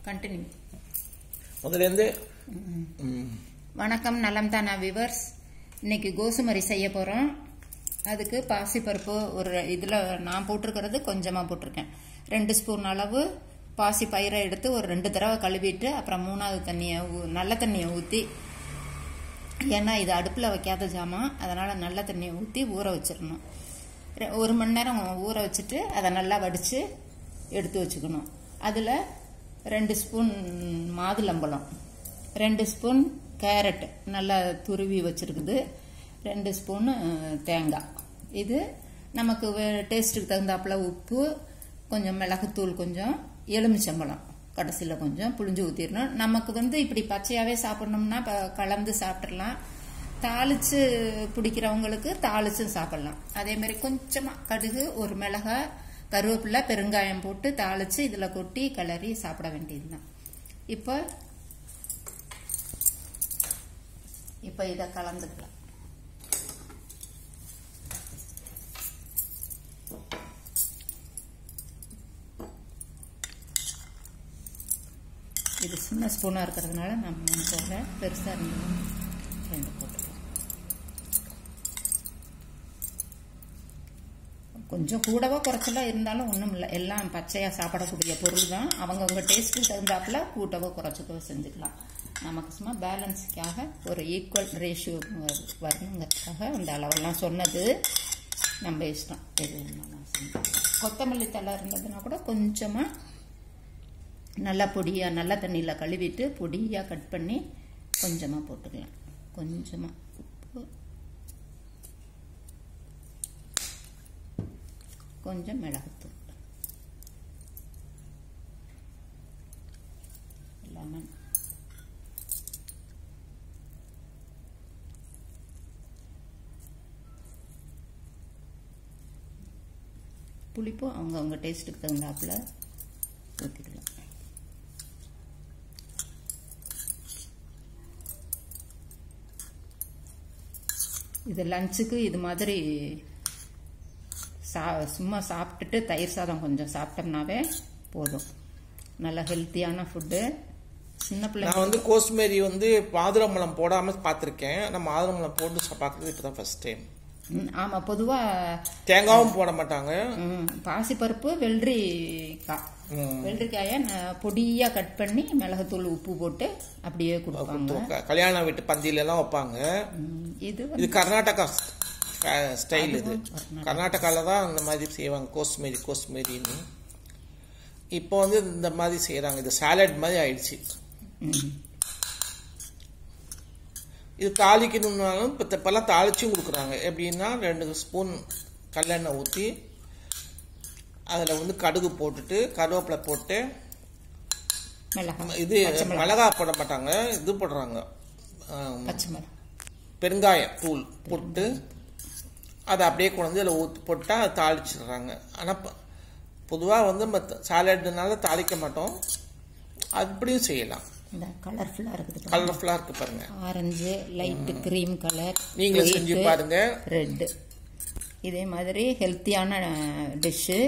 Continue முதல்ல வணக்கம் நலம் தானா விவர்ஸ். இன்னைக்கு கோசுமரி செய்ய போறோம். அதுக்கு பாசிப்பருப்பு ஒரு இதில் நான் போட்டிருக்கிறது கொஞ்சமாக போட்டிருக்கேன். 2 ஸ்பூன் அளவு பாசி பயிரை எடுத்து ஒரு 2 தடவை கழுவிட்டு அப்புறம் 3வது தண்ணியை நல்ல தண்ணியை ஊற்றி, ஏன்னா இது அடுப்பில் வைக்காத ஜாமான், அதனால் நல்ல தண்ணியை ஊற்றி ஊற வச்சிடணும். 1 மணி நேரம் ஊற வச்சுட்டு அதை நல்லா வடித்து எடுத்து வச்சுக்கணும். அதில் 2 ஸ்பூன் மாதுளம்பழம், 2 ஸ்பூன் கேரட் நல்லா துருவி வச்சிருக்குது, 2 ஸ்பூன் தேங்காய். இது நமக்கு டேஸ்ட்டுக்கு தகுந்தாப்புல உப்பு, கொஞ்சம் மிளகுத்தூள், கொஞ்சம் எலுமிச்சம்பழம் கடைசியில் கொஞ்சம் புளிஞ்சு ஊற்றிடணும். நமக்கு இப்படி பச்சையாகவே சாப்பிட்ணும்னா கலந்து சாப்பிட்றலாம். தாளித்து பிடிக்கிறவங்களுக்கு தாளிச்சும் சாப்பிட்லாம். அதேமாதிரி கொஞ்சமாக கடுகு, ஒரு மிளகாய், கருவேப்பிலை, பெருங்காயம் போட்டு தாளித்து இதில் கொட்டி கிளறி சாப்பிட வேண்டியதுதான். இப்போ இதை கலந்துக்கலாம். இது சின்ன ஸ்பூனாக இருக்கிறதுனால நான் 3 போடுறேன், பெருசாக இருந்தாலும் 2 போட்டுக்கலாம். கொஞ்சம் கூடவோ குறைச்சலோ இருந்தாலும் ஒன்றும் இல்லை, எல்லாம் பச்சையாக சாப்பிடக்கூடிய பொருள் தான். அவங்கவுங்க டேஸ்ட்டுக்கு தகுந்தாப்புல கூட்டவோ குறைச்சக்கோ செஞ்சுக்கலாம். நமக்கு சும்மா பேலன்ஸுக்காக ஒரு ஈக்குவல் ரேஷியோ வரணுங்கிறதுக்காக அந்த அளவெல்லாம் சொன்னது. நம்ம இஷ்டம் எது வேணாலும். கொத்தமல்லி தழை இருந்ததுன்னா கூட கொஞ்சமாக நல்லா பொடியாக நல்ல தண்ணியில் கழுவிட்டு பொடியாக கட் பண்ணி கொஞ்சமாக போட்டுக்கலாம். கொஞ்சமாக உப்பு, கொஞ்சம் மிளகுத்தூள், லெமன், புளிப்பும் அவங்கவுங்க டேஸ்ட்டுக்கு தகுந்தாப்புல ஊற்றிக்கலாம். இது லஞ்சுக்கு இது மாதிரி சும்மா சாப்பிட்டுட்டு தயிர் சாதம் கொஞ்சம் சாப்பிட்டோம்னாவே போதும். நல்ல ஹெல்த்தியான ஃபுட்டு. சின்ன பிள்ளை நான் கோஸ்மேரி மாதுளம்பழம் போடாமல் பார்த்துருக்கேன். நான் மாதுளம்பழம் போட்டு பார்க்குறது இப்போ தான் ஃபர்ஸ்ட் டைம். ஆமாம், பொதுவாக தேங்காயும் போட மாட்டாங்க. பாசிப்பருப்பு, வெள்ளரிக்காயை பொடியாக கட் பண்ணி மிளகுத்தூள் உப்பு போட்டு அப்படியே கொடுப்பாங்க. கல்யாண வீட்டு பந்தியில எல்லாம் வைப்பாங்க. இது கர்நாடகா ஸ்டைல். இது கர்நாடகால தான் இந்த மாதிரி செய்வாங்க கோஸ்மேரின்னு. இப்போ இந்த மாதிரி செய்யறாங்க. இது சாலட் மாதிரி ஆயிடுச்சு. இது தாளிக்கணும்னாலும் இப்பெல்லாம் தாளிச்சும் கொடுக்குறாங்க. எப்படின்னா 2 ஸ்பூன் கல்லெண்ணெய் ஊற்றி அதில் கடுகு போட்டுட்டு கருவேப்பிலை போட்டு, இது மிளகாய் போட மாட்டாங்க, இது போடுறாங்க பெருங்காயம் தூள் போட்டு அதை அப்படியே கொண்டு அதில் ஊற்றி போட்டால் அதை தாளிச்சிடுறாங்க. ஆனால் பொதுவாக சாலட்னால தாளிக்க மாட்டோம், அப்படியும் செய்யலாம். கலர்ஃபுல்லா இருக்குது, கலர்ஃபுல்லா இருக்கு பாருங்க. ஆரஞ்சு, லைட் கிரீம் கலர், நீங்களும் செஞ்சு பாருங்க. ரெட். இதே மாதிரி ஹெல்த்தியான டிஷ்ஷு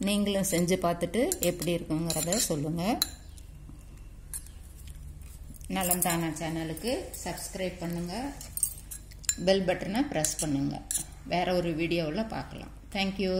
நீங்களும் செஞ்சு பார்த்துட்டு எப்படி இருக்குங்கிறத சொல்லுங்க. நலம் தானா சேனலுக்கு சப்ஸ்கிரைப் பண்ணுங்க, பெல் பட்டனை பிரஸ் பண்ணுங்க. வேற ஒரு வீடியோவில் பார்க்கலாம். தேங்க்யூ.